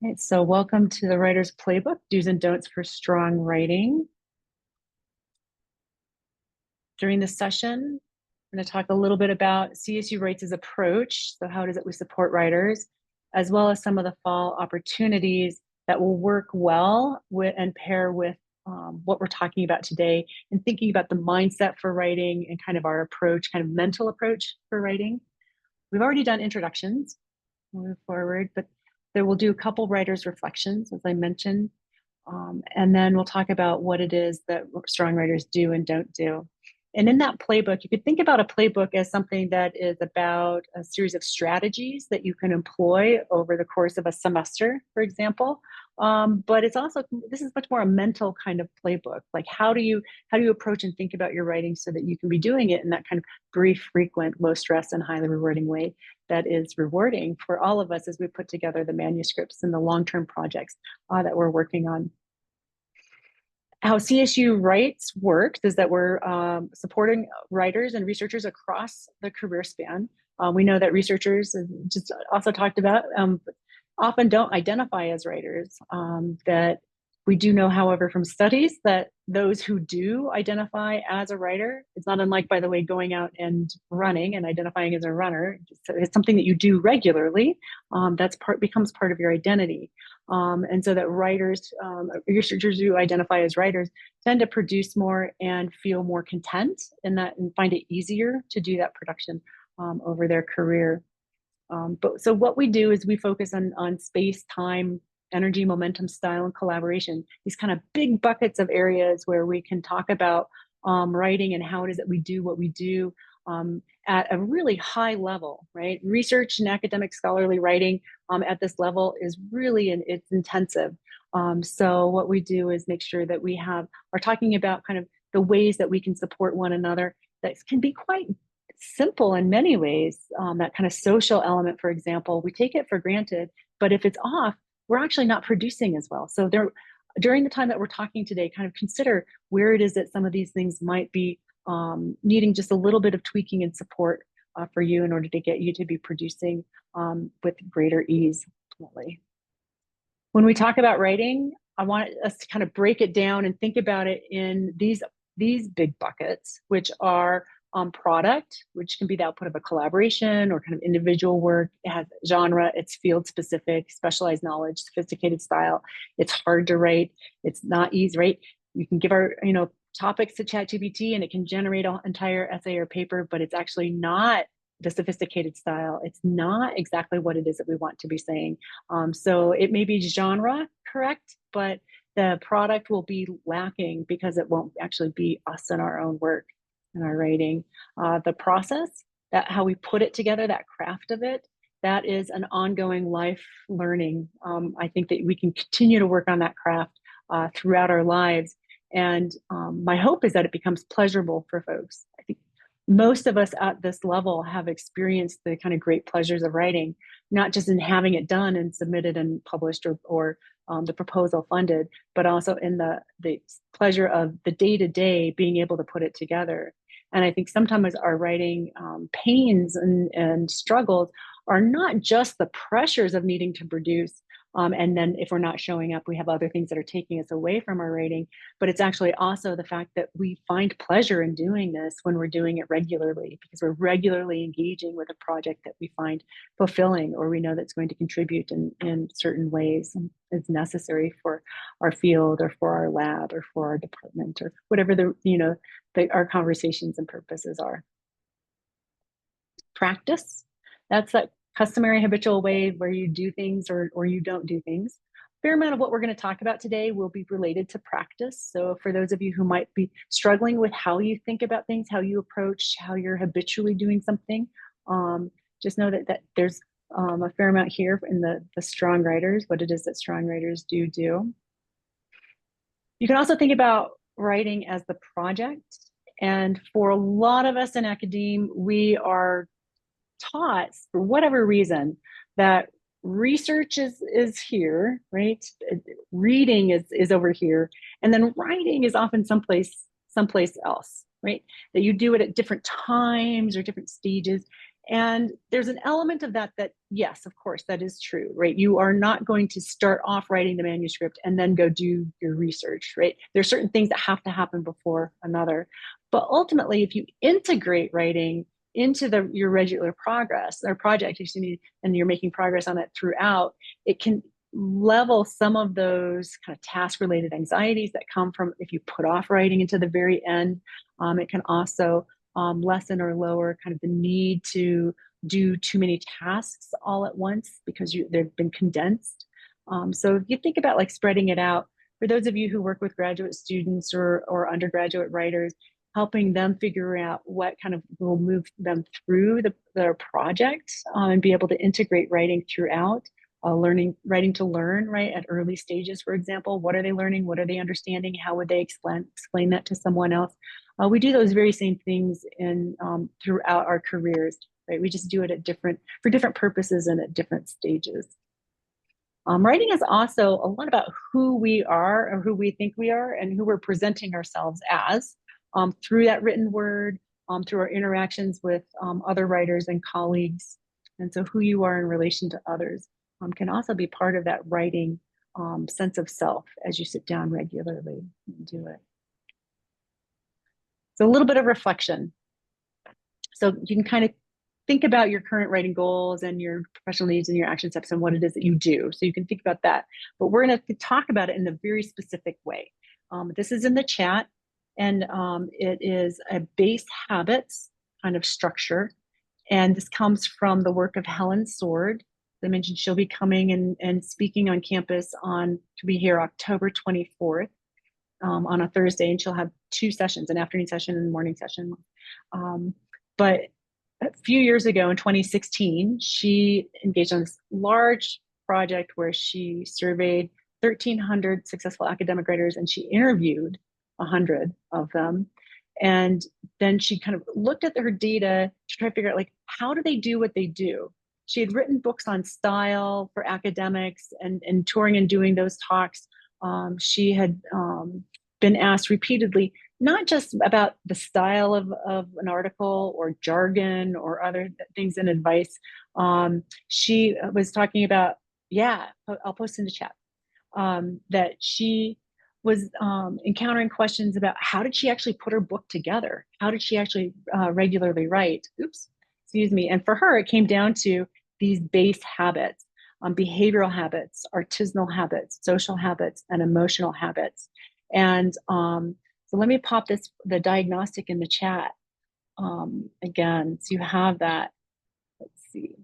Right, so welcome to the Writer's Playbook, Do's and Don'ts for Strong Writing. During this session, I'm going to talk a little bit about CSU Writes' approach. So how does it we support writers, as well as some of the fall opportunities that will work well with and pair with what we're talking about today, and thinking about the mindset for writing and kind of our approach, kind of mental approach for writing. We've already done introductions. We'll move forward, but there we'll do a couple writers' reflections, as I mentioned. And then we'll talk about what it is that strong writers do and don't do. And in that playbook, you could think about a playbook as something that is about a series of strategies that you can employ over the course of a semester, for example. But it's also, this is much more a mental kind of playbook. Like how do you approach and think about your writing so that you can be doing it in that kind of brief, frequent, low stress, and highly rewarding way that is rewarding for all of us as we put together the manuscripts and the long-term projects that we're working on. How CSU Writes works is that we're supporting writers and researchers across the career span. We know that researchers, just also talked about, often don't identify as writers. That we do know, however, from studies that those who do identify as a writer, it's not unlike, by the way, going out and running and identifying as a runner. It's something that you do regularly. That's becomes part of your identity. And so that writers, researchers who identify as writers tend to produce more and feel more content in that and find it easier to do that production over their career. But so what we do is we focus on space, time, energy, momentum, style, and collaboration. These kind of big buckets of areas where we can talk about writing and how it is that we do what we do at a really high level, right? Research and academic scholarly writing at this level is really, it's intensive. So what we do is make sure that we are talking about kind of the ways that we can support one another that can be quite simple in many ways. That kind of social element, for example, we take it for granted, but if it's off, we're actually not producing as well. So during the time that we're talking today, kind of consider where it is that some of these things might be needing just a little bit of tweaking and support for you in order to get you to be producing with greater ease, ultimately. When we talk about writing, I want us to kind of break it down and think about it in these big buckets, which are product, which can be the output of a collaboration or kind of individual work. It has genre, it's field specific, specialized knowledge, sophisticated style. It's hard to write. It's not easy, right? You can give our, topics to ChatGPT and it can generate an entire essay or paper, but it's actually not the sophisticated style. It's not exactly what it is that we want to be saying. So it may be genre correct, but the product will be lacking because it won't actually be us in our own work and our writing. The process, that how we put it together, that craft of it, that is an ongoing life learning. I think that we can continue to work on that craft throughout our lives. And my hope is that it becomes pleasurable for folks. I think most of us at this level have experienced the kind of great pleasures of writing, not just in having it done and submitted and published or the proposal funded, but also in the pleasure of the day-to-day being able to put it together. And I think sometimes our writing pains and struggles are not just the pressures of needing to produce, and then if we're not showing up, we have other things that are taking us away from our writing. But it's actually also the fact that we find pleasure in doing this when we're doing it regularly, because we're regularly engaging with a project that we find fulfilling, or we know that's going to contribute in certain ways and is necessary for our field or for our lab or for our department or whatever our conversations and purposes are. Practice, that's that customary habitual way where you do things or you don't do things. A fair amount of what we're going to talk about today will be related to practice. So for those of you who might be struggling with how you think about things, how you approach, how you're habitually doing something, just know that there's a fair amount here in the strong writers, what it is that strong writers do. You can also think about writing as the project. And for a lot of us in academia, we are taught, for whatever reason, that research is here, right? Reading is over here, and then writing is often someplace else, right? That you do it at different times or different stages. And there's an element of that, yes, of course, that is true, right? You are not going to start off writing the manuscript and then go do your research, right? There's certain things that have to happen before another. But ultimately, if you integrate writing into your regular progress or project, and you're making progress on it throughout, it can level some of those kind of task-related anxieties that come from if you put off writing into the very end. It can also lessen or lower kind of the need to do too many tasks all at once because they've been condensed. So if you think about like spreading it out, for those of you who work with graduate students or undergraduate writers, helping them figure out what kind of will move them through their project and be able to integrate writing throughout. Writing to learn, right, at early stages, for example. What are they learning? What are they understanding? How would they explain that to someone else? We do those very same things throughout our careers, right? We just do it for different purposes and at different stages. Writing is also a lot about who we are or who we think we are and who we're presenting ourselves as through that written word, through our interactions with other writers and colleagues. And so who you are in relation to others can also be part of that writing sense of self as you sit down regularly and do it. So a little bit of reflection. So you can kind of think about your current writing goals and your professional needs and your action steps and what it is that you do. So you can think about that. But we're going to talk about it in a very specific way. This is in the chat, and it is a base habits kind of structure. And this comes from the work of Helen Sword. As I mentioned, she'll be coming and speaking on campus to be here October 24th on a Thursday, and she'll have 2 sessions, an afternoon session and a morning session. But a few years ago in 2016, she engaged on this large project where she surveyed 1,300 successful academic writers and she interviewed 100 of them. And then she kind of looked at her data to try to figure out, like, how do they do what they do? She had written books on style for academics and touring and doing those talks. She had been asked repeatedly, not just about the style of an article or jargon or other things and advice. She was talking about, I'll post in the chat, that she was encountering questions about how did she actually put her book together? How did she actually regularly write? Excuse me. And for her, it came down to these base habits, behavioral habits, artisanal habits, social habits, and emotional habits. And so let me pop the diagnostic in the chat again, so you have that. Let's see.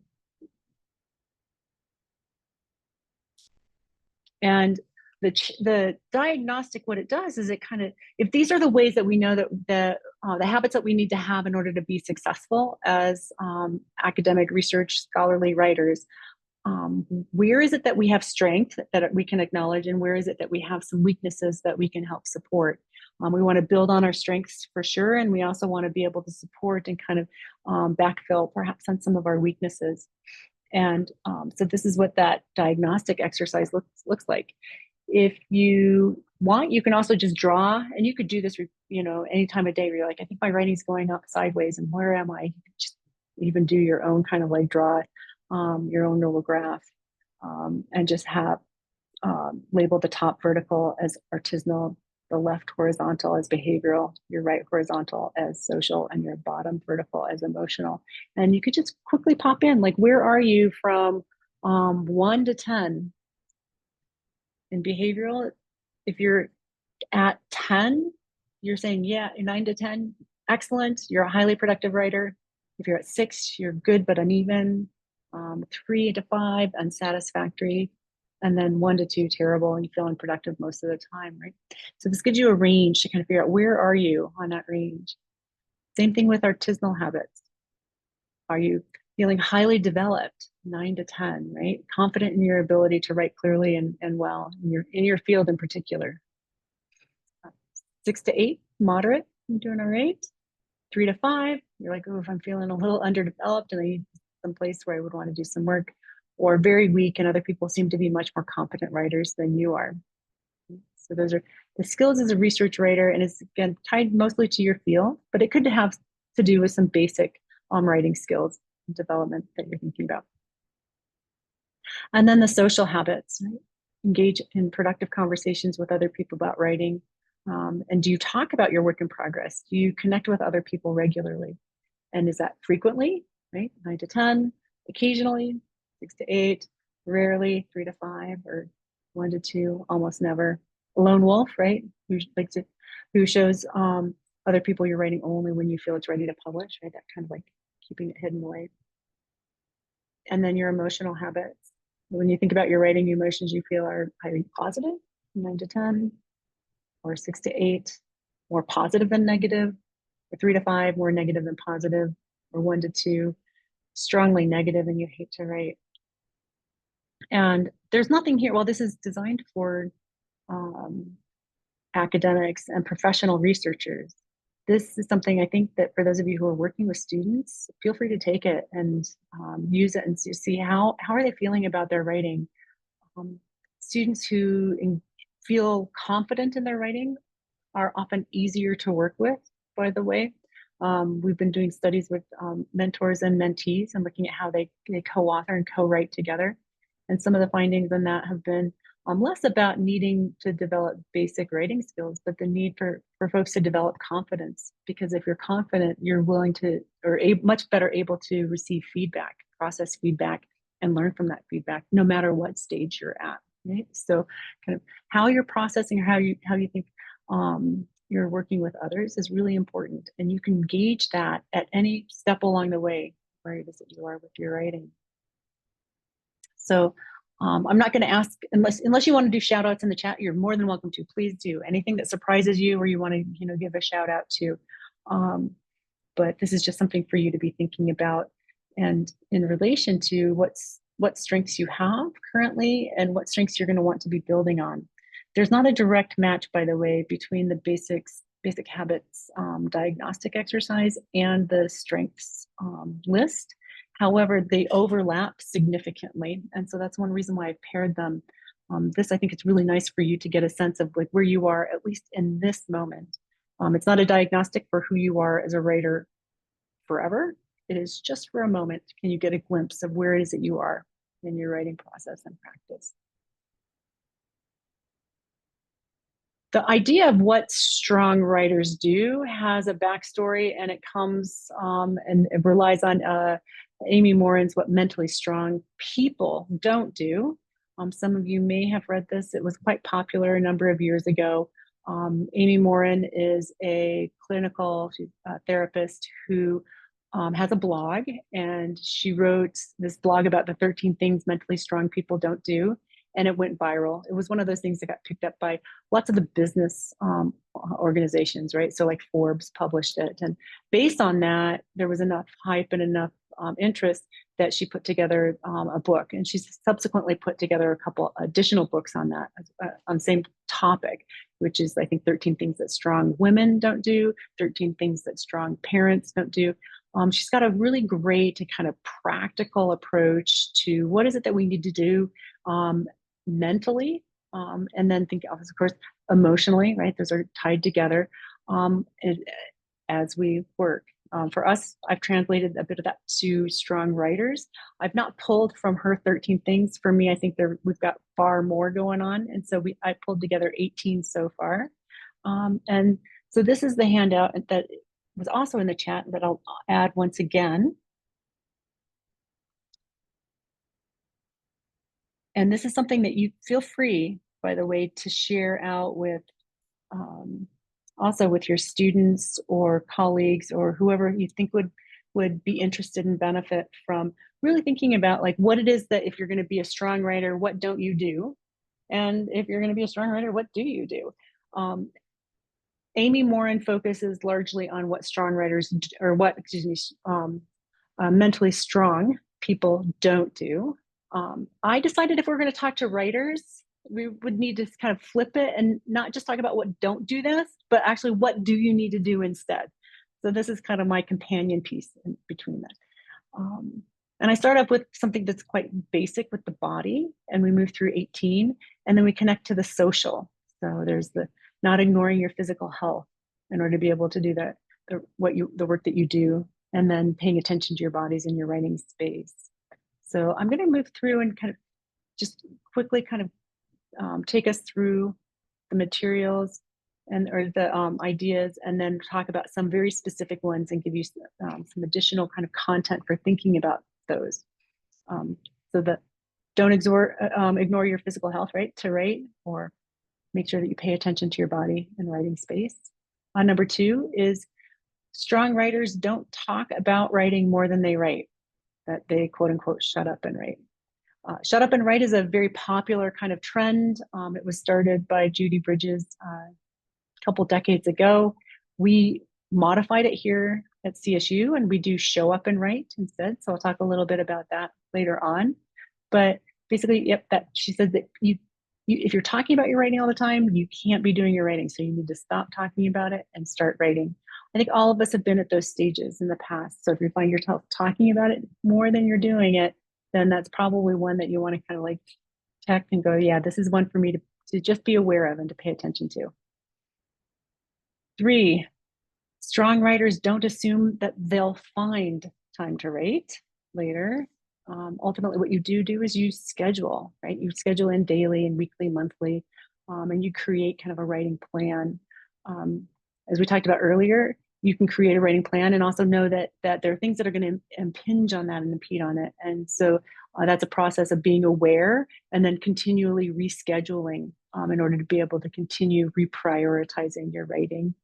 And the diagnostic, what it does is it kind of, if these are the ways that we know that the habits that we need to have in order to be successful as academic research scholarly writers, where is it that we have strength that we can acknowledge, and where is it that we have some weaknesses that we can help support? We want to build on our strengths for sure, and we also want to be able to support and kind of backfill perhaps on some of our weaknesses. And so this is what that diagnostic exercise looks like. If you want, you can also just draw, and you could do this, any time of day where you're like, I think my writing's going up sideways, and where am I? Just even do your own kind of like draw your own little graph, and just have label the top vertical as artisanal, the left horizontal as behavioral, your right horizontal as social, and your bottom vertical as emotional. And you could just quickly pop in, like, where are you from 1 to 10 in behavioral? If you're at 10, you're saying, yeah, 9 to 10, excellent, you're a highly productive writer. If you're at 6, you're good but uneven. 3 to 5, unsatisfactory. And then 1 to 2, terrible, and you feel unproductive most of the time, right? So this gives you a range to kind of figure out, where are you on that range? Same thing with artisanal habits. Are you feeling highly developed, 9 to 10, right? Confident in your ability to write clearly and well in your field in particular. 6 to 8, moderate, you're doing all right. 3 to 5, you're like, oh, if I'm feeling a little underdeveloped and I need some place where I would want to do some work, or very weak, and other people seem to be much more competent writers than you are. So those are the skills as a research writer, and it's, again, tied mostly to your field, but it could have to do with some basic writing skills. development that you're thinking about. And then the social habits, right? Engage in productive conversations with other people about writing. And do you talk about your work in progress? Do you connect with other people regularly? And is that frequently, right? 9 to 10, occasionally, 6 to 8, rarely, 3 to 5, or 1 to 2, almost never. A lone wolf, right? Who shows other people you're writing only when you feel it's ready to publish, right? That kind of like keeping it hidden away. And then your emotional habits. When you think about your writing, emotions you feel are highly positive, 9 to 10, or 6 to 8, more positive than negative, or 3 to 5, more negative than positive, or 1 to 2, strongly negative and you hate to write. And there's nothing here. Well, this is designed for academics and professional researchers. This is something I think that for those of you who are working with students, feel free to take it and use it and see how are they feeling about their writing. Students who feel confident in their writing are often easier to work with, by the way. We've been doing studies with mentors and mentees and looking at how they co-author and co-write together. And some of the findings in that have been less about needing to develop basic writing skills, but the need for folks to develop confidence. Because if you're confident, you're willing to, or much better able to receive feedback, process feedback, and learn from that feedback, no matter what stage you're at. Right? So, kind of how you're processing or how you think you're working with others is really important, and you can gauge that at any step along the way where it is that you are with your writing. So I'm not going to ask unless you want to do shout outs in the chat. You're more than welcome to. Please do anything that surprises you or you want to give a shout out to. But this is just something for you to be thinking about, and in relation to what strengths you have currently and what strengths you're going to want to be building on. There's not a direct match, by the way, between the basic habits diagnostic exercise and the strengths list. However, they overlap significantly. And so that's one reason why I paired them. This, I think it's really nice for you to get a sense of like where you are, at least in this moment. It's not a diagnostic for who you are as a writer forever. It is just for a moment. Can you get a glimpse of where it is that you are in your writing process and practice? The idea of what strong writers do has a backstory, and it comes and it relies on Amy Morin's What Mentally Strong People Don't Do. Some of you may have read this. It was quite popular a number of years ago. Amy Morin is a clinical therapist who has a blog, and she wrote this blog about the 13 things mentally strong people don't do. And it went viral. It was one of those things that got picked up by lots of the business organizations, right? So like Forbes published it. And based on that, there was enough hype and enough interest that she put together a book. And she's subsequently put together a couple additional books on that, on the same topic, which is, I think, 13 things that strong women don't do, 13 things that strong parents don't do. She's got a really great kind of practical approach to what is it that we need to do mentally, and then think of course, emotionally, right? Those are tied together as we work. For us, I've translated a bit of that to strong writers. I've not pulled from her 13 things. For me, I think we've got far more going on. And so I pulled together 18 so far. And so this is the handout that was also in the chat that I'll add once again. And this is something that you feel free, by the way, to share out with also with your students or colleagues or whoever you think would be interested and benefit from really thinking about like what it is that if you're going to be a strong writer, what don't you do? And if you're going to be a strong writer, what do you do? Amy Morin focuses largely on what strong writers, or what, excuse me, mentally strong people don't do. I decided if we're going to talk to writers, we would need to kind of flip it and not just talk about what don't do this, but actually what do you need to do instead. So this is kind of my companion piece in between that. And I start off with something that's quite basic with the body, and we move through 18, and then we connect to the social. So there's the not ignoring your physical health in order to be able to do that, the work that you do, and then paying attention to your bodies in your writing space. So I'm going to move through and kind of just quickly kind of take us through the materials and or the ideas, and then talk about some very specific ones and give you some additional kind of content for thinking about those. So that don't ignore your physical health, right, to write, or make sure that you pay attention to your body and writing space. Number 2 is strong writers don't talk about writing more than they write, that they quote unquote shut up and write. Shut up and write is a very popular kind of trend. It was started by Judy Bridges a couple decades ago. We modified it here at CSU, and we do show up and write instead. So I'll talk a little bit about that later on. But basically, yep, that she said that if you're talking about your writing all the time, you can't be doing your writing. So you need to stop talking about it and start writing. I think all of us have been at those stages in the past. So if you find yourself talking about it more than you're doing it, then that's probably one that you want to kind of like check and go, yeah, this is one for me to just be aware of and to pay attention to. 3, strong writers don't assume that they'll find time to write later. Ultimately, what you do is you schedule, right? You schedule in daily and weekly, monthly, and you create kind of a writing plan. As we talked about earlier, you can create a writing plan and also know that there are things that are going to impinge on that and impede on it. And so that's a process of being aware and then continually rescheduling in order to be able to continue reprioritizing your writing.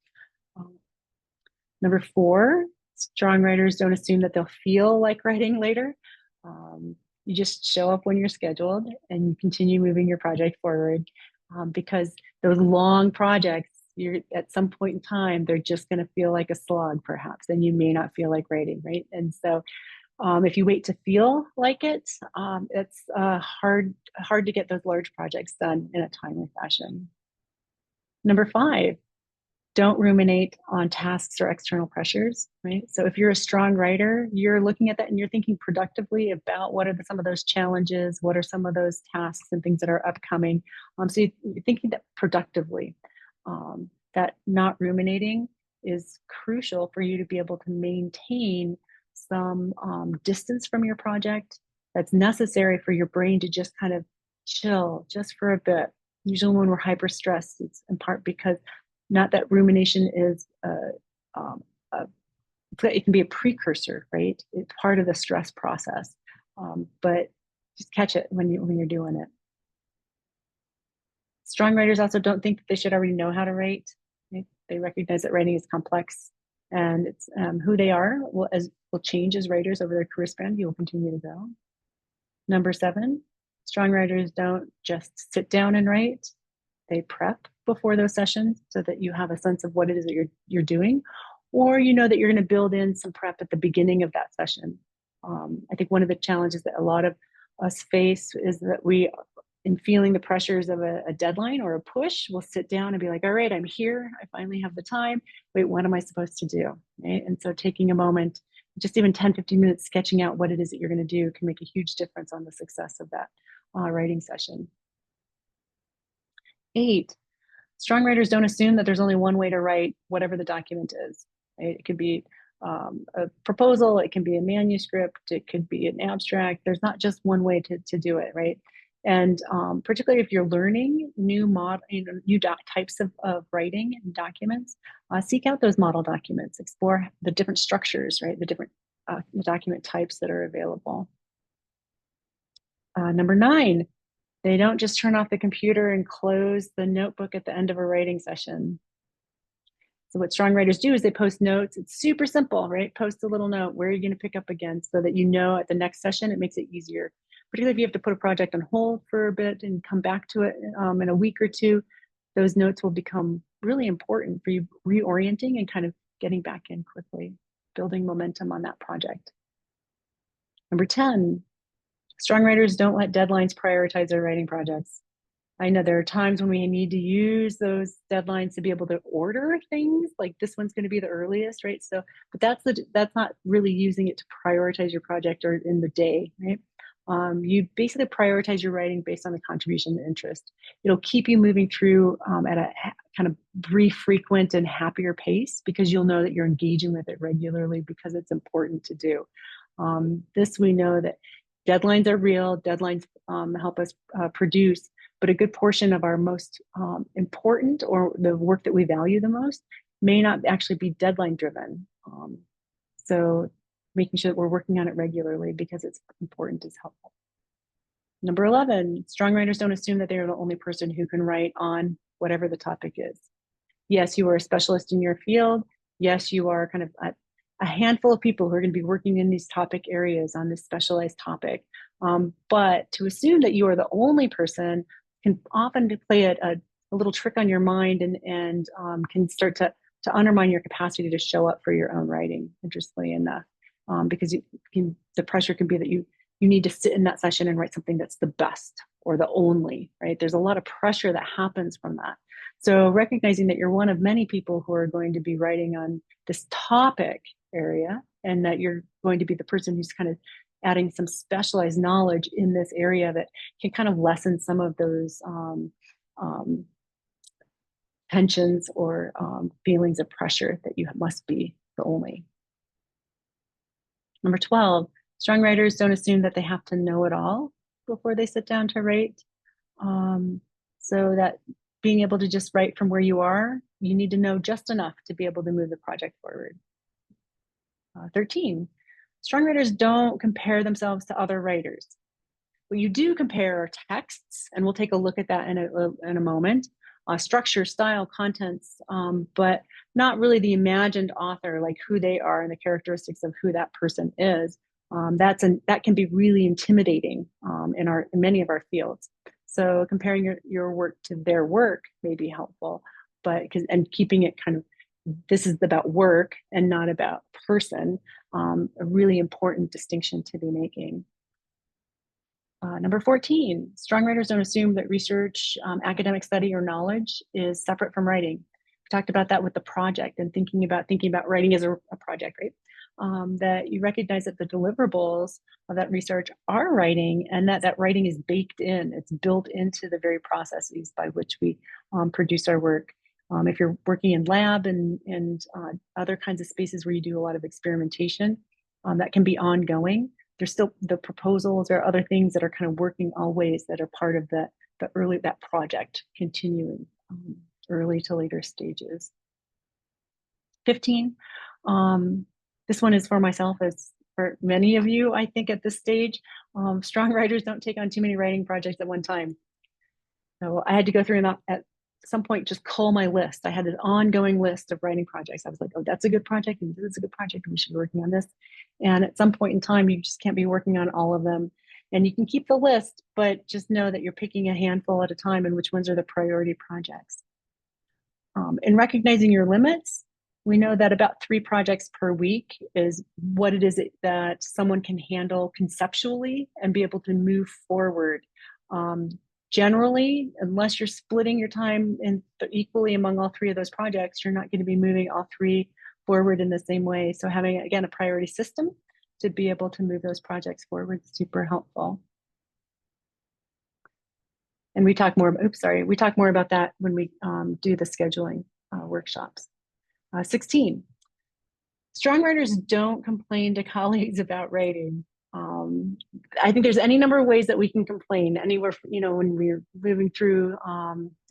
Number 4, strong writers don't assume that they'll feel like writing later. You just show up when you're scheduled and you continue moving your project forward, because those long projects, you're at some point in time, they're just going to feel like a slog perhaps, and you may not feel like writing, right? And so if you wait to feel like it, it's hard to get those large projects done in a timely fashion. Number 5, don't ruminate on tasks or external pressures, right? So if you're a strong writer, you're looking at that and you're thinking productively about what are some of those challenges, what are some of those tasks and things that are upcoming. So you're thinking that productively. That not ruminating is crucial for you to be able to maintain some distance from your project that's necessary for your brain to just kind of chill just for a bit. Usually when we're hyper stressed, it's in part because not that rumination is it can be a precursor, right? It's part of the stress process, but just catch it when you're doing it. Strong writers also don't think that they should already know how to write. Right? They recognize that writing is complex, and it's who they are will change as writers over their career span. You will continue to grow. Number 7, strong writers don't just sit down and write. They prep before those sessions so that you have a sense of what it is that you're doing, or you know that you're going to build in some prep at the beginning of that session. I think one of the challenges that a lot of us face is that we, in feeling the pressures of a deadline or a push, will sit down and be like, all right, I'm here. I finally have the time. Wait, what am I supposed to do? Right? And so taking a moment, just even 10, 15 minutes, sketching out what it is that you're going to do can make a huge difference on the success of that writing session. 8, strong writers don't assume that there's only one way to write whatever the document is. Right? It could be a proposal, it can be a manuscript, it could be an abstract. There's not just one way to do it, right? And particularly if you're learning new types of writing and documents, seek out those model documents, explore the different structures, right? The different document types that are available. Number 9, they don't just turn off the computer and close the notebook at the end of a writing session. So what strong writers do is they post notes. It's super simple, right? Post a little note. Where are you going to pick up again so that you know at the next session, it makes it easier. Particularly if you have to put a project on hold for a bit and come back to it in a week or two, those notes will become really important for you reorienting and kind of getting back in quickly, building momentum on that project. Number 10, strong writers don't let deadlines prioritize their writing projects. I know there are times when we need to use those deadlines to be able to order things, like this one's going to be the earliest, right? So, but that's not really using it to prioritize your project or in the day, right? You basically prioritize your writing based on the contribution and interest. It'll keep you moving through at a kind of brief, frequent, and happier pace because you'll know that you're engaging with it regularly because it's important to do. This we know that deadlines are real, deadlines help us produce, but a good portion of our most important or the work that we value the most may not actually be deadline driven. So making sure that we're working on it regularly because it's important is helpful. Number 11, strong writers don't assume that they are the only person who can write on whatever the topic is. Yes, you are a specialist in your field. Yes, you are kind of a handful of people who are going to be working in these topic areas on this specialized topic. But to assume that you are the only person can often play a little trick on your mind and can start to undermine your capacity to show up for your own writing, interestingly enough, because the pressure can be that you need to sit in that session and write something that's the best or the only, right? There's a lot of pressure that happens from that. So recognizing that you're one of many people who are going to be writing on this topic area and that you're going to be the person who's kind of adding some specialized knowledge in this area that can kind of lessen some of those tensions or feelings of pressure that you must be the only. Number 12, strong writers don't assume that they have to know it all before they sit down to write. So that being able to just write from where you are, you need to know just enough to be able to move the project forward. 13, strong writers don't compare themselves to other writers. But you do compare texts, and we'll take a look at that in a moment, structure, style, contents, but not really the imagined author, like who they are and the characteristics of who that person is. That can be really intimidating in many of our fields. So comparing your work to their work may be helpful, and keeping it kind of, this is about work and not about person, a really important distinction to be making. Number 14, strong writers don't assume that research, academic study, or knowledge is separate from writing. We talked about that with the project and thinking about writing as a project, right? That you recognize that the deliverables of that research are writing and that writing is baked in. It's built into the very processes by which we produce our work. If you're working in lab and other kinds of spaces where you do a lot of experimentation, that can be ongoing. There's still the proposals or other things that are kind of working always that are part of that project continuing early to later stages. 15, this one is for myself as for many of you, I think at this stage, strong writers don't take on too many writing projects at one time. So I had to go through and at some point just cull my list. I had an ongoing list of writing projects. I was like, oh, that's a good project, and this is a good project, and we should be working on this. And at some point in time, you just can't be working on all of them. And you can keep the list, but just know that you're picking a handful at a time and which ones are the priority projects. In recognizing your limits, we know that about 3 projects per week is what it is that someone can handle conceptually and be able to move forward. Generally, unless you're splitting your time equally among all 3 of those projects, you're not going to be moving all 3 forward in the same way. So having, again, a priority system to be able to move those projects forward is super helpful. And we talk more about that when we do the scheduling workshops. 16, strong writers don't complain to colleagues about writing. I think there's any number of ways that we can complain, anywhere, when we're moving through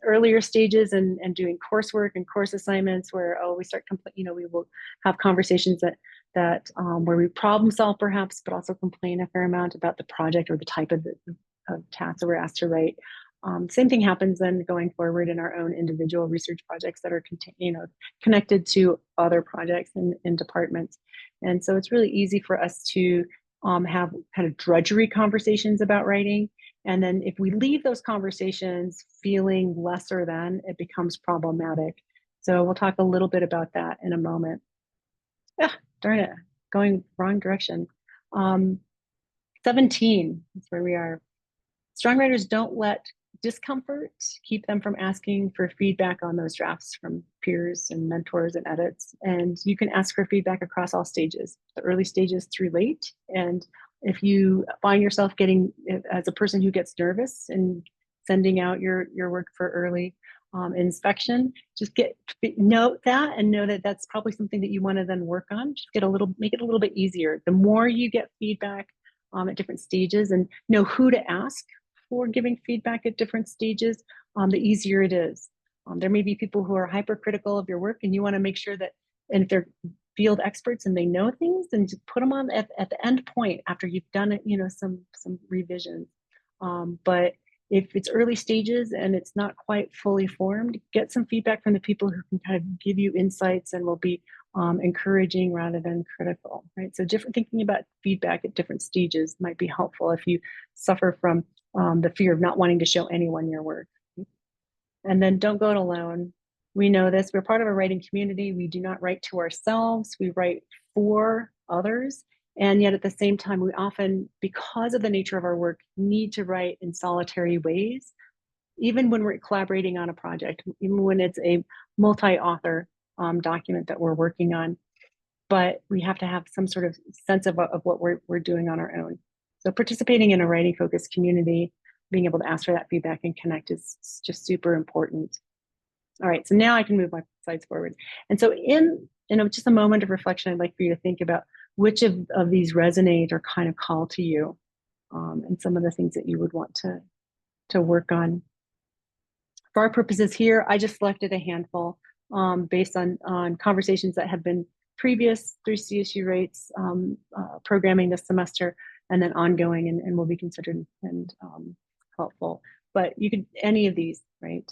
earlier stages and doing coursework and course assignments where, we start we will have conversations that where we problem solve perhaps, but also complain a fair amount about the project or the type of tasks that we're asked to write. Same thing happens then going forward in our own individual research projects that are connected to other projects in departments. And so it's really easy for us to have kind of drudgery conversations about writing. And then if we leave those conversations feeling lesser than, it becomes problematic. So we'll talk a little bit about that in a moment. Darn it, going wrong direction. 17 is where we are. Strong writers don't let discomfort keep them from asking for feedback on those drafts from peers and mentors and edits. And you can ask for feedback across all stages, the early stages through late, and If you find yourself getting, as a person who gets nervous and sending out your work for early inspection, just note that and know that that's probably something that you want to then work on. Just make it a little bit easier. The more you get feedback at different stages and know who to ask for giving feedback at different stages, the easier it is. There may be people who are hypercritical of your work, and you want to make sure that, and if they're field experts and they know things, then just put them on at the end point after you've done it, some revisions. But if it's early stages and it's not quite fully formed, get some feedback from the people who can kind of give you insights and will be encouraging rather than critical, right? So thinking about feedback at different stages might be helpful if you suffer from the fear of not wanting to show anyone your work. And then don't go it alone. We know this. We're part of a writing community. We do not write to ourselves. We write for others. And yet at the same time, we often, because of the nature of our work, need to write in solitary ways, even when we're collaborating on a project, even when it's a multi-author document that we're working on. But we have to have some sort of sense of what we're doing on our own. So participating in a writing-focused community, being able to ask for that feedback and connect is just super important. All right, so now I can move my slides forward. And so in just a moment of reflection, I'd like for you to think about which of these resonate or kind of call to you, and some of the things that you would want to work on. For our purposes here, I just selected a handful based on conversations that have been previous through CSU Rates programming this semester, and then ongoing and will be considered and helpful. But you could, any of these, right?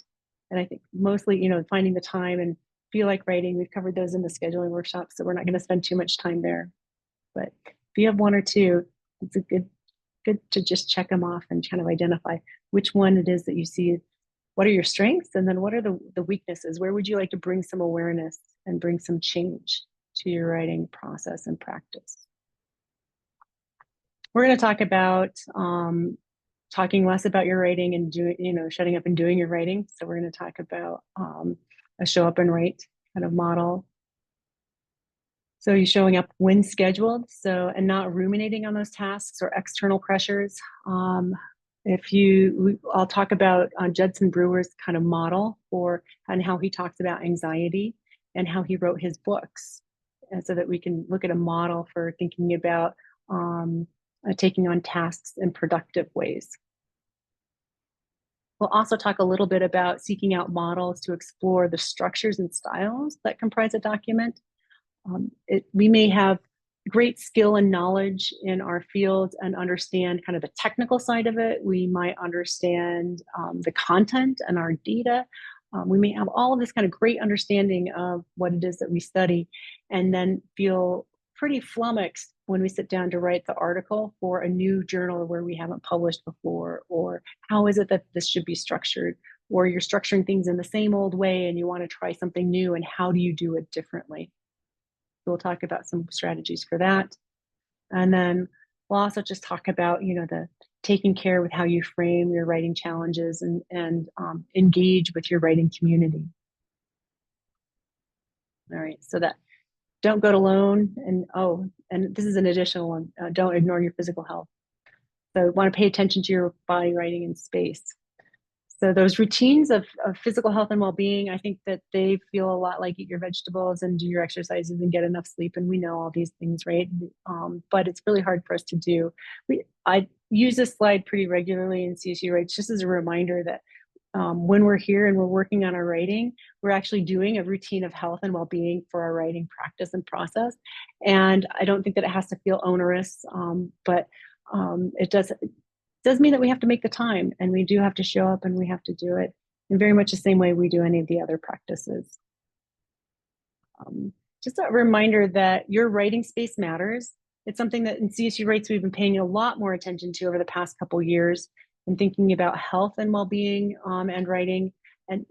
And I think mostly, finding the time and feel like writing, we've covered those in the scheduling workshop, so we're not going to spend too much time there. But if you have one or two, it's a good to just check them off and kind of identify which one it is that you see. What are your strengths? And then what are the weaknesses? Where would you like to bring some awareness and bring some change to your writing process and practice? We're going to talk about talking less about your writing and shutting up and doing your writing. So we're going to talk about a show up and write kind of model. So you're showing up when scheduled, and not ruminating on those tasks or external pressures. I'll talk about Judson Brewer's kind of model and how he talks about anxiety and how he wrote his books, and so that we can look at a model for thinking about taking on tasks in productive ways. We'll also talk a little bit about seeking out models to explore the structures and styles that comprise a document. We may have great skill and knowledge in our fields and understand kind of the technical side of it. We might understand the content and our data. We may have all of this kind of great understanding of what it is that we study, and then feel pretty flummoxed when we sit down to write the article for a new journal where we haven't published before, or how is it that this should be structured, or you're structuring things in the same old way and you want to try something new, and how do you do it differently? So we'll talk about some strategies for that. And then we'll also just talk about, the taking care with how you frame your writing challenges and engage with your writing community. All right, so that don't go it alone. And this is an additional one, don't ignore your physical health. So want to pay attention to your body, writing, and space. So those routines of physical health and well-being, I think that they feel a lot like eat your vegetables and do your exercises and get enough sleep. And we know all these things, right? But it's really hard for us to do. I use this slide pretty regularly in CSU Rates just as a reminder that when we're here and we're working on our writing, we're actually doing a routine of health and well-being for our writing practice and process. And I don't think that it has to feel onerous, but it does mean that we have to make the time, and we do have to show up, and we have to do it in very much the same way we do any of the other practices. Just a reminder that your writing space matters. It's something that in CSU Rates we've been paying a lot more attention to over the past couple years, and thinking about health and well-being and writing. And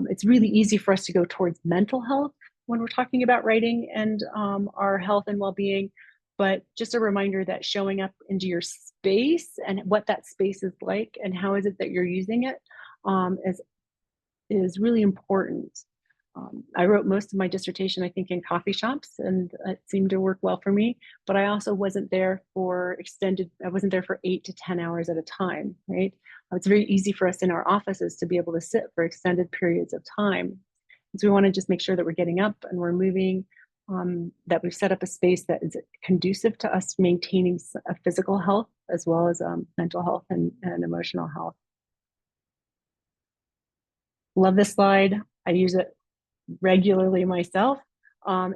it's really easy for us to go towards mental health when we're talking about writing and our health and well-being. But just a reminder that showing up into your space and what that space is like and how is it that you're using it is really important. I wrote most of my dissertation, I think, in coffee shops, and it seemed to work well for me. But I also wasn't there for I wasn't there for 8 to 10 hours at a time, right? It's very easy for us in our offices to be able to sit for extended periods of time. So we want to just make sure that we're getting up and we're moving, that we've set up a space that is conducive to us maintaining a physical health as well as mental health and emotional health. Love this slide. I use it regularly myself.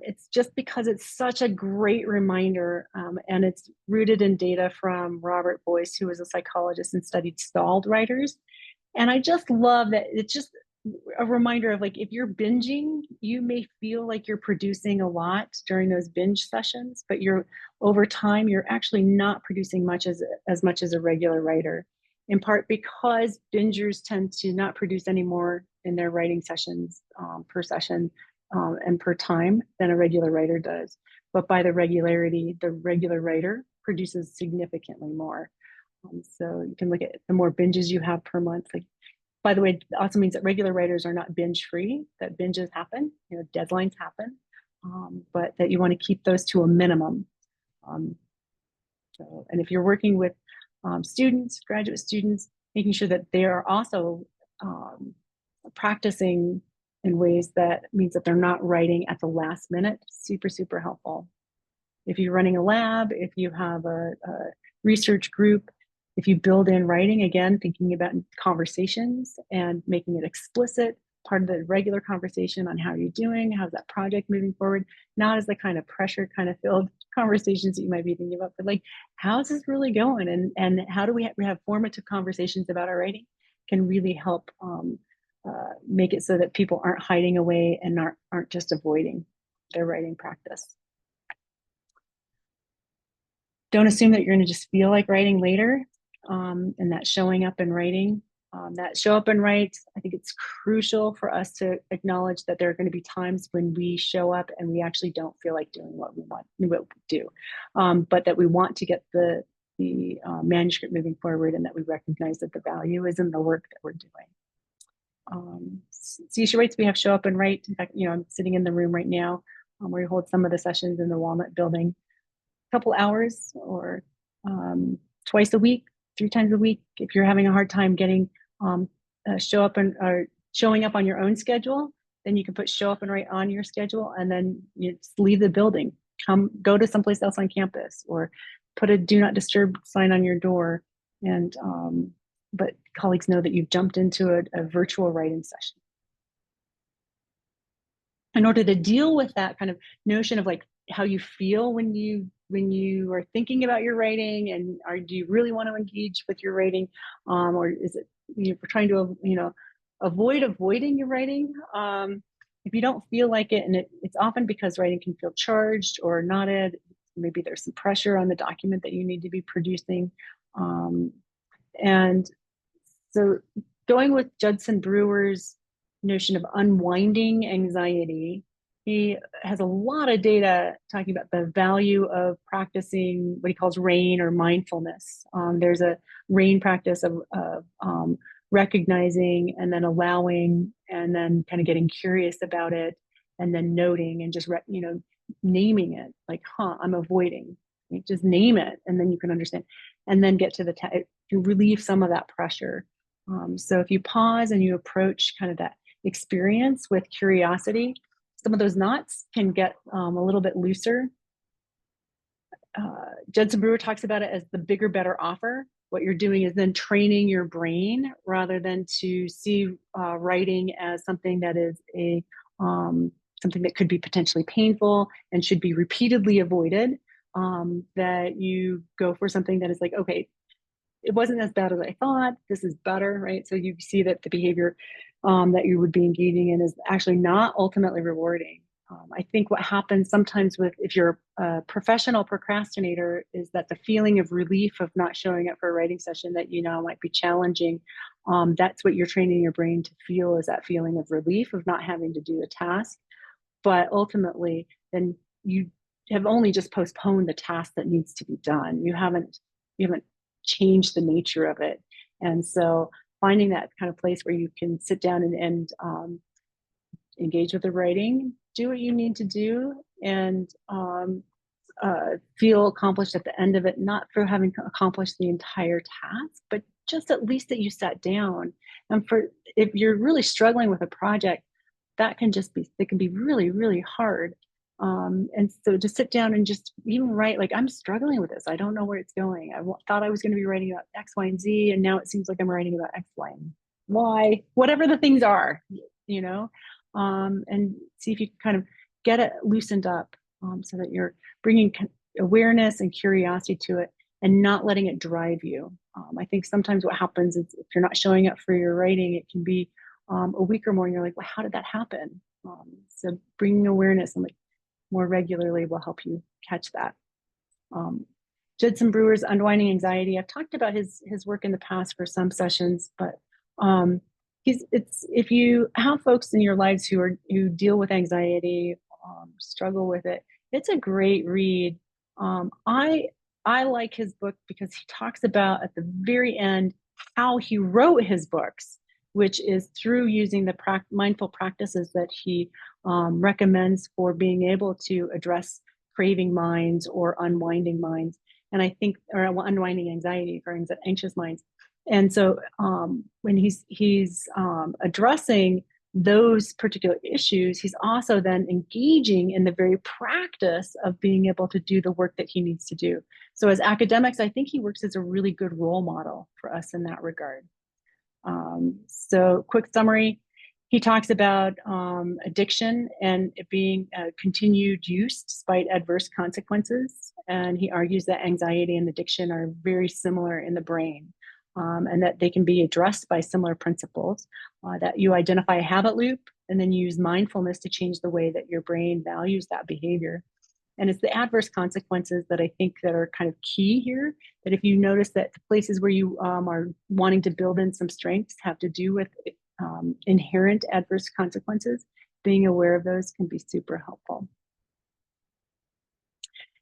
It's just because it's such a great reminder, and it's rooted in data from Robert Boyce, who was a psychologist and studied stalled writers. And I just love that it's just a reminder of, like, if you're binging, you may feel like you're producing a lot during those binge sessions, but over time, you're actually not producing as much as a regular writer, in part because bingers tend to not produce any more in their writing sessions per session and per time than a regular writer does. But by the regularity, the regular writer produces significantly more. So you can look at the more binges you have per month. Like, by the way, it also means that regular writers are not binge free, that binges happen, deadlines happen, but that you want to keep those to a minimum. And if you're working with students, graduate students, making sure that they are also practicing in ways that means that they're not writing at the last minute, super, super helpful. If you're running a lab, if you have a research group, if you build in writing, again, thinking about conversations and making it explicit, part of the regular conversation on how you're doing, how's that project moving forward, not as the kind of pressure kind of filled conversations that you might be thinking about, but like, how's this really going? And how do we have formative conversations about our writing can really help make it so that people aren't hiding away and aren't just avoiding their writing practice. Don't assume that you're going to just feel like writing later, and that showing up and writing. That show up and write, I think it's crucial for us to acknowledge that there are going to be times when we show up and we actually don't feel like doing what we do, but that we want to get the manuscript moving forward, and that we recognize that the value is in the work that we're doing. CSU Writes, we have show up and write. In fact, I'm sitting in the room right now where we hold some of the sessions in the Walnut building. A couple hours or twice a week, 3 times a week. If you're having a hard time getting showing up on your own schedule, then you can put show up and write on your schedule, and then you just leave the building, go to someplace else on campus, or put a do not disturb sign on your door, and but colleagues know that you've jumped into a virtual writing session. In order to deal with that kind of notion of like how you feel when you are thinking about your writing, and do you really want to engage with your writing, or is it you're trying to avoid avoiding your writing? If you don't feel like it, and it's often because writing can feel charged or knotted, maybe there's some pressure on the document that you need to be producing, and so going with Judson Brewer's notion of unwinding anxiety, he has a lot of data talking about the value of practicing what he calls RAIN, or mindfulness. There's a RAIN practice of recognizing and then allowing, and then kind of getting curious about it, and then noting and just naming it, like, I'm avoiding. You just name it, and then you can understand, and then get to to relieve some of that pressure. So if you pause and you approach kind of that experience with curiosity, some of those knots can get a little bit looser. Judson Brewer talks about it as the bigger, better offer. What you're doing is then training your brain rather than to see writing as something that is something that could be potentially painful and should be repeatedly avoided. That you go for something that is like, okay, it wasn't as bad as I thought. This is better, right? So you see that the behavior that you would be engaging in is actually not ultimately rewarding. I think what happens sometimes if you're a professional procrastinator, is that the feeling of relief of not showing up for a writing session that might be challenging. That's what you're training your brain to feel, is that feeling of relief of not having to do a task. But ultimately, then you have only just postponed the task that needs to be done. You haven't change the nature of it. And so finding that kind of place where you can sit down and engage with the writing, do what you need to do, and feel accomplished at the end of it, not for having accomplished the entire task, but just at least that you sat down. And for if you're really struggling with a project, that can just be, it can be really, really hard. And so to sit down and just even write, like, I'm struggling with this. I don't know where it's going. Thought I was going to be writing about X, Y, and Z, and now it seems like I'm writing about X, Y, and Y, whatever the things are, you know, and see if you can kind of get it loosened up, so that you're bringing awareness and curiosity to it and not letting it drive you. I think sometimes what happens is if you're not showing up for your writing, it can be a week or more, and you're like, well, how did that happen? So bringing awareness and like more regularly will help you catch that. Judson Brewer's Unwinding Anxiety. I've talked about his work in the past for some sessions, but if you have folks in your lives who deal with anxiety, struggle with it, it's a great read. I like his book because he talks about at the very end how he wrote his books, which is through using the mindful practices that he recommends for being able to address craving minds or unwinding minds. And I think, or unwinding anxiety for anxious minds. And so when he's addressing those particular issues, he's also then engaging in the very practice of being able to do the work that he needs to do. So as academics, I think he works as a really good role model for us in that regard. So quick summary, he talks about addiction and it being continued use despite adverse consequences. And he argues that anxiety and addiction are very similar in the brain, and that they can be addressed by similar principles, that you identify a habit loop and then use mindfulness to change the way that your brain values that behavior. And it's the adverse consequences that I think that are kind of key here, that if you notice that the places where you are wanting to build in some strengths have to do with inherent adverse consequences, being aware of those can be super helpful.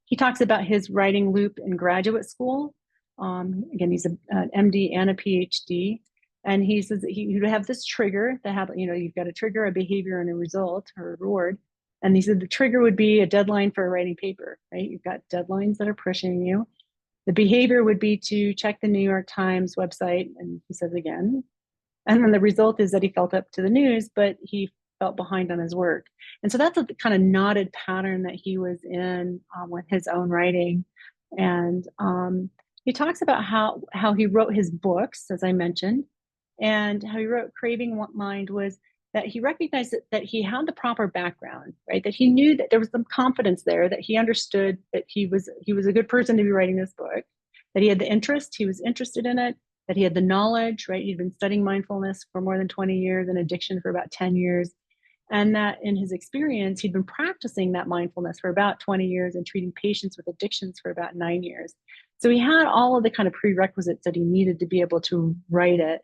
He talks about his writing loop in graduate school. Again, he's an MD and a PhD. And he says that you have this trigger that have, you've got a trigger, a behavior, and a result or a reward. And he said the trigger would be a deadline for a writing paper, right? You've got deadlines that are pushing you. The behavior would be to check the New York Times website, and he says again. And then the result is that he felt up to the news, but he felt behind on his work. And so that's a kind of knotted pattern that he was in with his own writing. And he talks about how he wrote his books, as I mentioned, and how he wrote Craving Mind was that he recognized that he had the proper background, right? That he knew that there was some confidence there, that he understood that he was a good person to be writing this book, that he had the interest, he was interested in it, that he had the knowledge, right? He'd been studying mindfulness for more than 20 years and addiction for about 10 years. And that in his experience, he'd been practicing that mindfulness for about 20 years and treating patients with addictions for about 9 years. So he had all of the kind of prerequisites that he needed to be able to write it.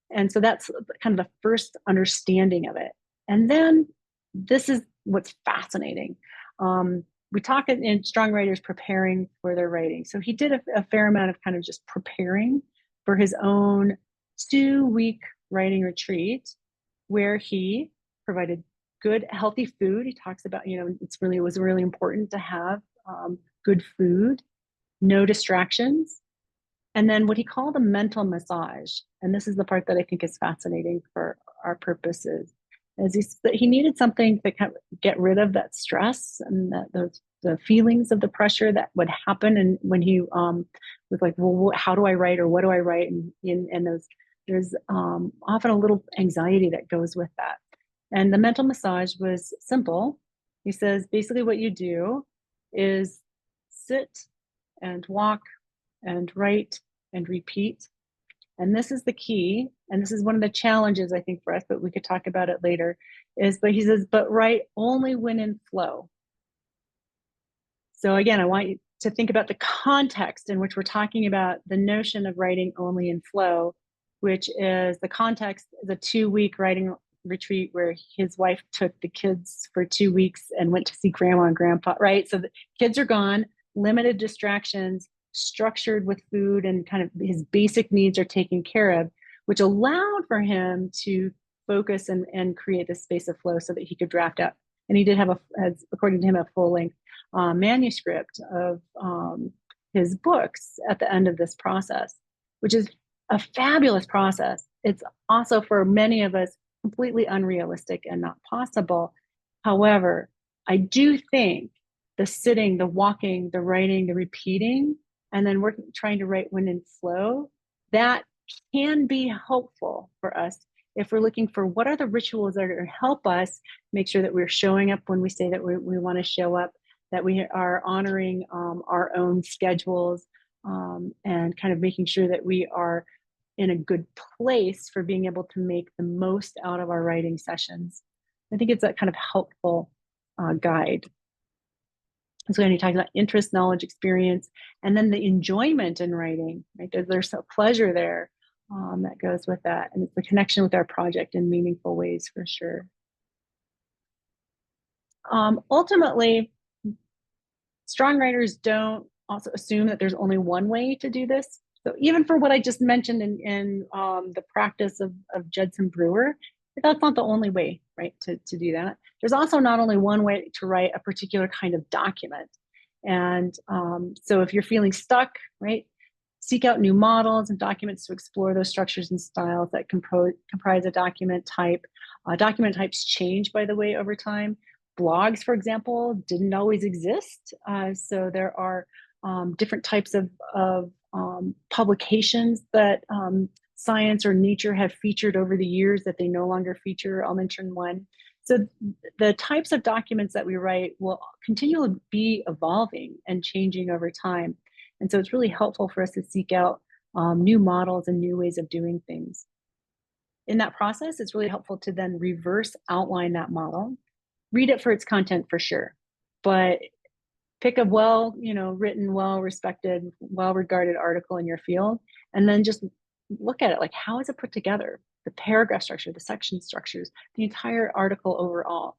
And so that's kind of the first understanding of it. And then this is what's fascinating. We talk in strong writers preparing for their writing. So he did a fair amount of kind of just preparing for his own 2-week writing retreat, where he provided good, healthy food. He talks about, it was really important to have good food, no distractions, and then what he called a mental massage. And this is the part that I think is fascinating for our purposes, is he needed something to kind of get rid of that stress and the feelings of the pressure that would happen. And when he was like, well, how do I write, or what do I write? And there's often a little anxiety that goes with that. And the mental massage was simple. He says, basically what you do is sit and walk and write and repeat. And this is the key. And this is one of the challenges, I think, for us, but we could talk about it later, but he says, but write only when in flow. So again, I want you to think about the context in which we're talking about the notion of writing only in flow, which is the context is a 2-week writing retreat where his wife took the kids for 2 weeks and went to see grandma and grandpa, right? So the kids are gone, limited distractions, structured with food, and kind of his basic needs are taken care of, which allowed for him to focus and create this space of flow so that he could draft out. And he did have according to him, a full-length manuscript of his books at the end of this process, which is a fabulous process. It's also, for many of us, completely unrealistic and not possible. However, I do think the sitting, the walking, the writing, the repeating, and then trying to write when in flow, that can be helpful for us if we're looking for what are the rituals that are going to help us make sure that we're showing up when we say that we want to show up, that we are honoring our own schedules, and kind of making sure that we are in a good place for being able to make the most out of our writing sessions. I think it's a kind of helpful guide. So when he talks about interest, knowledge, experience, and then the enjoyment in writing, right? There's a pleasure there that goes with that. And it's the connection with our project in meaningful ways, for sure. Ultimately, strong writers don't also assume that there's only one way to do this. So even for what I just mentioned in the practice of Judson Brewer, that's not the only way, right, to do that. There's also not only one way to write a particular kind of document. And so if you're feeling stuck, right, seek out new models and documents to explore those structures and styles that comprise a document type. Document types change, by the way, over time. Blogs, for example, didn't always exist. So there are different types of publications that science or nature have featured over the years that they no longer feature. I'll mention one. So the types of documents that we write will continue to be evolving and changing over time. And so it's really helpful for us to seek out new models and new ways of doing things. In that process, it's really helpful to then reverse outline that model, read it for its content for sure, but pick a written, well-respected, well-regarded article in your field, and then just look at it like, how is it put together? The paragraph structure, the section structures, the entire article overall,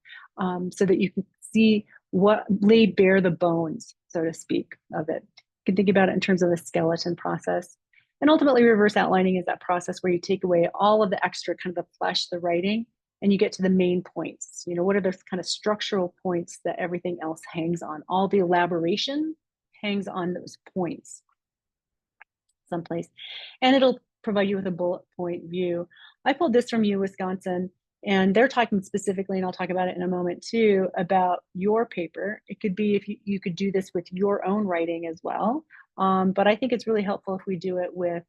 so that you can see what lay bare the bones, so to speak, of it. You can think about it in terms of the skeleton process. And ultimately, reverse outlining is that process where you take away all of the extra kind of the flesh, the writing, and you get to the main points. What are those kind of structural points that everything else hangs on? All the elaboration hangs on those points someplace. And it'll provide you with a bullet point view. I pulled this from Wisconsin, and they're talking specifically, and I'll talk about it in a moment too, about your paper. It could be if you could do this with your own writing as well. But I think it's really helpful if we do it with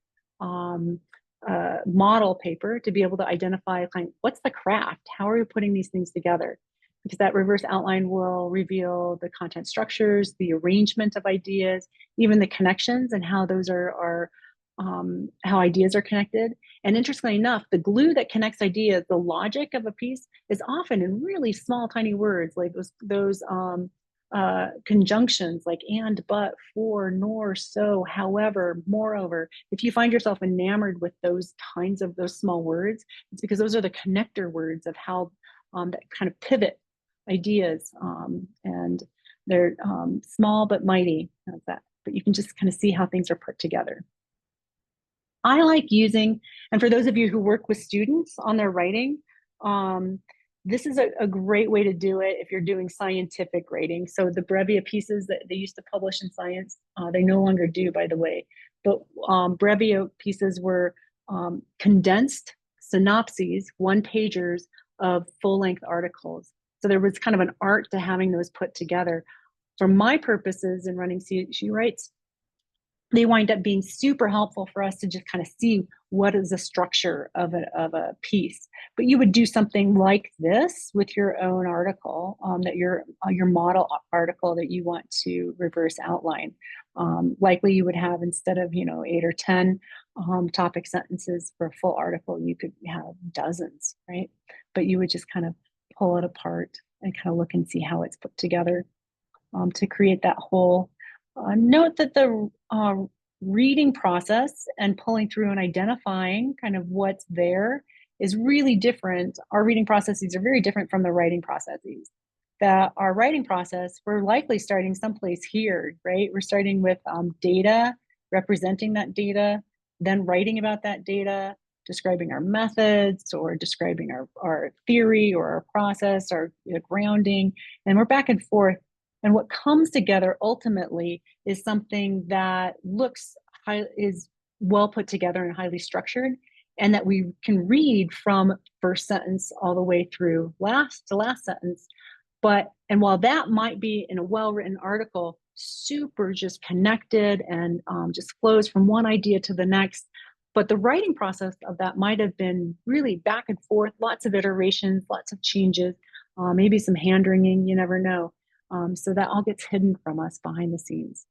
model paper to be able to identify what's the craft, how are we putting these things together, because that reverse outline will reveal the content structures, the arrangement of ideas, even the connections and how those are how ideas are connected. And interestingly enough, the glue that connects ideas, the logic of a piece, is often in really small, tiny words, like those conjunctions like and, but, for, nor, so, however, moreover. If you find yourself enamored with those kinds of those small words, it's because those are the connector words of how that kind of pivot ideas, and they're small but mighty. How's that? But you can just kind of see how things are put together. I like using, and for those of you who work with students on their writing, this is a great way to do it if you're doing scientific writing. So the Brevia pieces that they used to publish in science, they no longer do, by the way. But Brevia pieces were condensed synopses, one-pagers of full-length articles. So there was kind of an art to having those put together. For my purposes in running CSU Writes, they wind up being super helpful for us to just kind of see what is the structure of a piece. But you would do something like this with your own article, that your model article that you want to reverse outline. Likely you would have, instead of 8 or 10 topic sentences for a full article, you could have dozens, right? But you would just kind of pull it apart and kind of look and see how it's put together to create that whole. Note that the reading process and pulling through and identifying kind of what's there is really different. Our reading processes are very different from the writing processes. That our writing process, we're likely starting someplace here, right? We're starting with data, representing that data, then writing about that data, describing our methods or describing our theory or our process, our grounding, and we're back and forth. And what comes together ultimately is something that is well put together and highly structured, and that we can read from first sentence all the way through last sentence. And while that might be in a well-written article, super just connected and just flows from one idea to the next, but the writing process of that might have been really back and forth, lots of iterations, lots of changes, maybe some hand wringing, you never know. So that all gets hidden from us behind the scenes.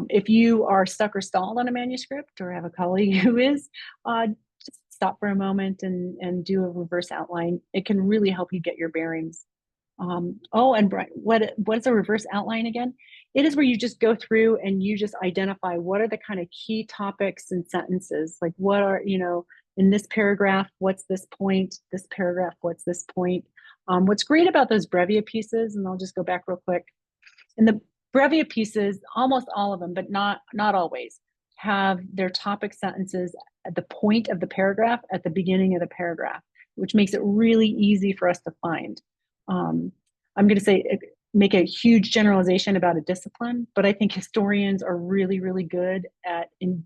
If you are stuck or stalled on a manuscript or have a colleague who is, just stop for a moment and do a reverse outline. It can really help you get your bearings. And Brian, what is a reverse outline again? It is where you just go through and you just identify what are the kind of key topics and sentences. Like what are, in this paragraph, what's this point? This paragraph, what's this point? What's great about those brevia pieces, and I'll just go back real quick. In the brevia pieces, almost all of them, but not always, have their topic sentences at the point of the paragraph, at the beginning of the paragraph, which makes it really easy for us to find. I'm going to say make a huge generalization about a discipline, but I think historians are really, really good at, in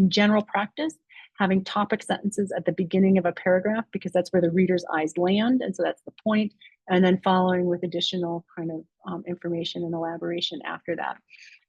general practice, having topic sentences at the beginning of a paragraph, because that's where the reader's eyes land. And so that's the point. And then following with additional kind of information and elaboration after that.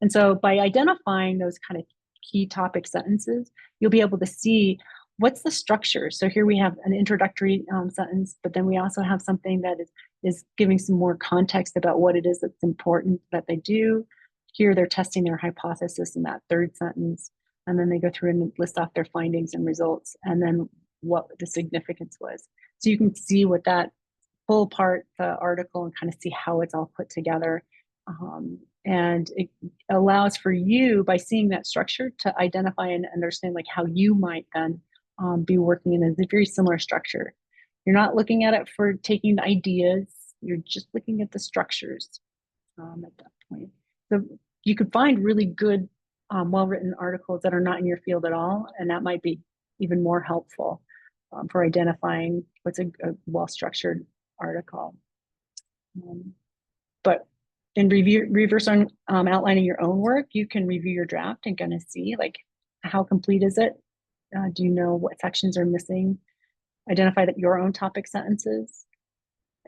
And so by identifying those kind of key topic sentences, you'll be able to see what's the structure. So here we have an introductory sentence, but then we also have something that is giving some more context about what it is that's important that they do. Here they're testing their hypothesis in that third sentence. And then they go through and list off their findings and results, and then what the significance was. So you can see what that pull apart the article and kind of see how it's all put together. And it allows for you, by seeing that structure, to identify and understand like how you might then be working in a very similar structure. You're not looking at it for taking the ideas, you're just looking at the structures at that point. So you could find really good, well-written articles that are not in your field at all, and that might be even more helpful for identifying what's a well-structured article. But in reverse outlining your own work, you can review your draft and kind of see like how complete is it? Do you know what sections are missing? Identify that your own topic sentences,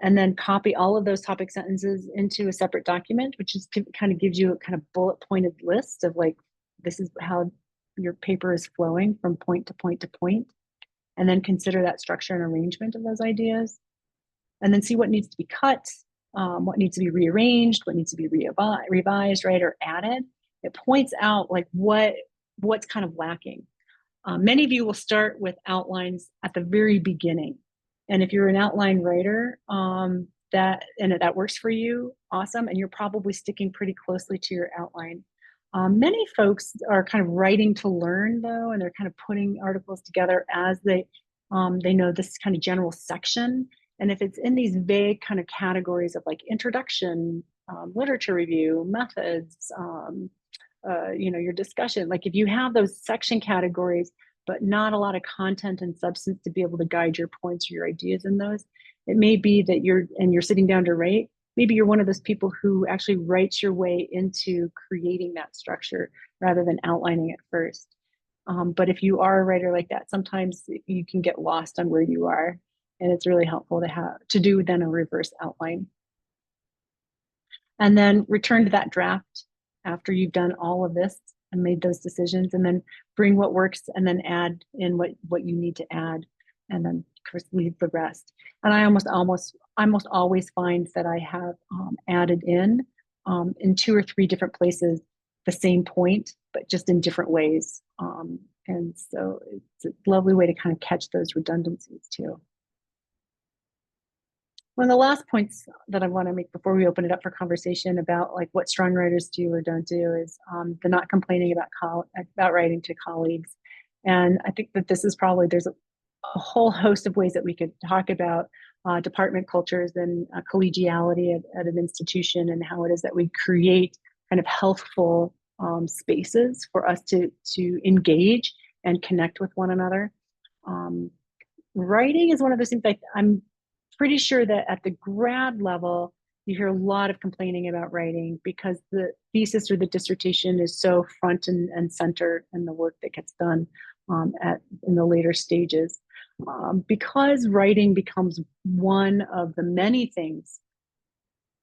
and then copy all of those topic sentences into a separate document, which is kind of gives you a kind of bullet pointed list of like, this is how your paper is flowing from point to point to point, and then consider that structure and arrangement of those ideas, and then see what needs to be cut, what needs to be rearranged, what needs to be revised, right, or added. It points out like what's kind of lacking. Many of you will start with outlines at the very beginning. And if you're an outline writer, that works for you, awesome. And you're probably sticking pretty closely to your outline. Many folks are kind of writing to learn though, and they're kind of putting articles together as they know this kind of general section. And if it's in these vague kind of categories of like introduction, literature review, methods, your discussion, like if you have those section categories, but not a lot of content and substance to be able to guide your points or your ideas in those, it may be that you're sitting down to write. Maybe you're one of those people who actually writes your way into creating that structure rather than outlining it first. But if you are a writer like that, sometimes you can get lost on where you are, and it's really helpful to do then a reverse outline. And then return to that draft after you've done all of this and made those decisions, and then bring what works and then add in what you need to add, and then of course leave the rest. And I almost always find that I have added in 2 or 3 different places the same point, but just in different ways. And so it's a lovely way to kind of catch those redundancies too. One of the last points that I want to make before we open it up for conversation about like what strong writers do or don't do is the not complaining about writing to colleagues. And I think that this is probably, there's a whole host of ways that we could talk about department cultures and collegiality at an institution, and how it is that we create kind of healthful spaces for us to engage and connect with one another. Writing is one of those things I'm pretty sure that at the grad level, you hear a lot of complaining about writing because the thesis or the dissertation is so front and center in the work that gets done in the later stages. Because writing becomes one of the many things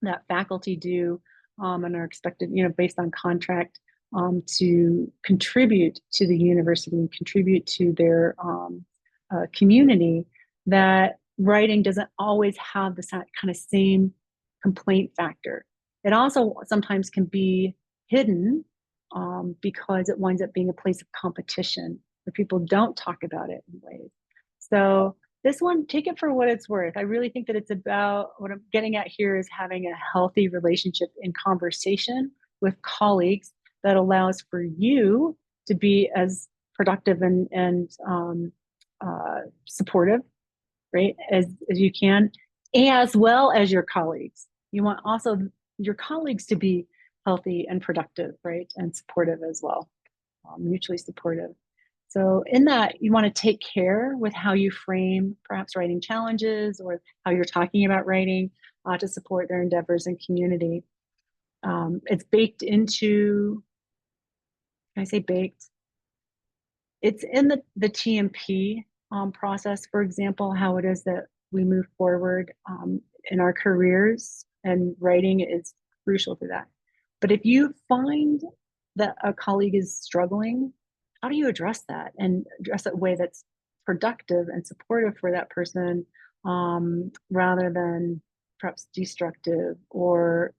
that faculty do and are expected, based on contract, to contribute to the university and contribute to their community, that writing doesn't always have this kind of same complaint factor. It also sometimes can be hidden because it winds up being a place of competition where people don't talk about it in ways. So this one, take it for what it's worth. I really think that it's about, what I'm getting at here is having a healthy relationship in conversation with colleagues that allows for you to be as productive and supportive, right, as you can, as well as your colleagues. You want also your colleagues to be healthy and productive, right, and supportive as well, mutually supportive. So in that, you want to take care with how you frame perhaps writing challenges or how you're talking about writing to support their endeavors and community. It's baked into, can I say baked? It's in the TMP process, for example, how it is that we move forward in our careers, and writing is crucial to that. But if you find that a colleague is struggling, how do you address that and address it in a way that's productive and supportive for that person rather than perhaps destructive or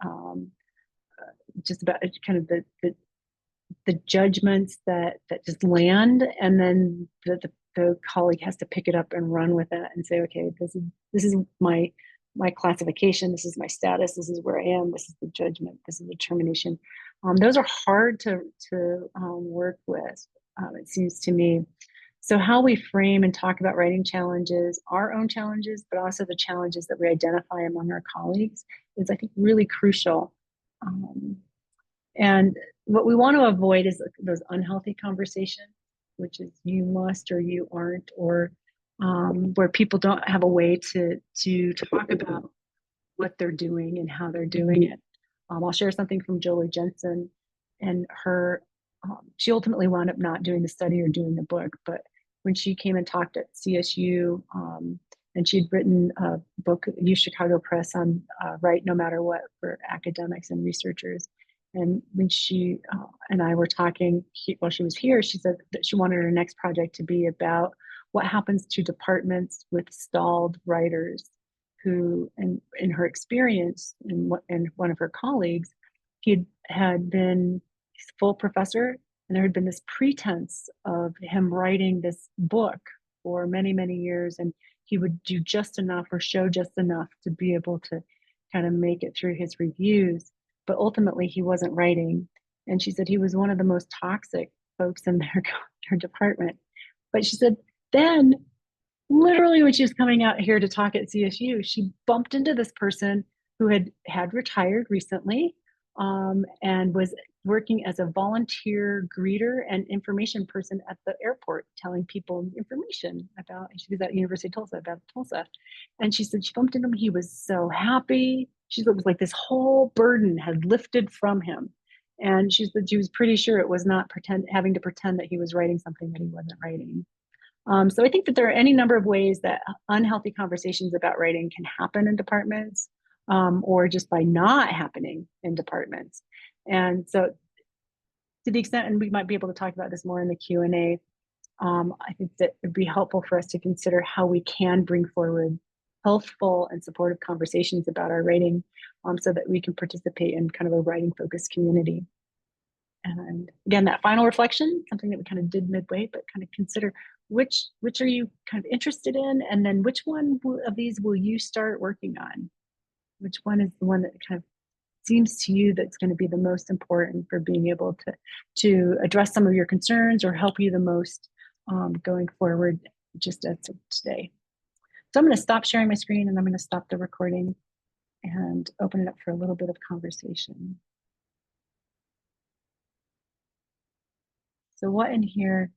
just about kind of the judgments that just land, and then the colleague has to pick it up and run with it and say, okay, this is my classification, this is my status, this is where I am, this is the judgment, this is the determination. Those are hard to work with, it seems to me. So how we frame and talk about writing challenges, our own challenges, but also the challenges that we identify among our colleagues, is, I think, really crucial. And what we want to avoid is those unhealthy conversations, which is you must or you aren't, or where people don't have a way to talk about what they're doing and how they're doing it. I'll share something from Jolie Jensen and her. She ultimately wound up not doing the study or doing the book, but when she came and talked at CSU, and she'd written a book, U Chicago Press, on Write No Matter What for academics and researchers. And when she and I were talking while she was here, she said that she wanted her next project to be about what happens to departments with stalled writers who, in her experience, and one of her colleagues, he had been full professor, and there had been this pretense of him writing this book for many, many years, and he would do just enough or show just enough to be able to kind of make it through his reviews, but ultimately he wasn't writing. And she said he was one of the most toxic folks in her department. But she said then, literally when she was coming out here to talk at CSU, she bumped into this person who had retired recently, and was working as a volunteer greeter and information person at the airport, telling people information about, she was at University of Tulsa, about Tulsa. And she said she bumped into him. He was so happy. She said it was like this whole burden had lifted from him. And she said she was pretty sure it was not having to pretend that he was writing something that he wasn't writing. So I think that there are any number of ways that unhealthy conversations about writing can happen in departments, or just by not happening in departments. And so to the extent, and we might be able to talk about this more in the Q&A, I think that it'd be helpful for us to consider how we can bring forward healthful and supportive conversations about our writing, so that we can participate in kind of a writing focused community. And again, that final reflection, something that we kind of did midway, but kind of consider which are you kind of interested in, and then which one of these will you start working on? Which one is the one that kind of seems to you that's going to be the most important for being able to address some of your concerns or help you the most going forward, just as of today. So I'm going to stop sharing my screen, and I'm going to stop the recording and open it up for a little bit of conversation. So what in here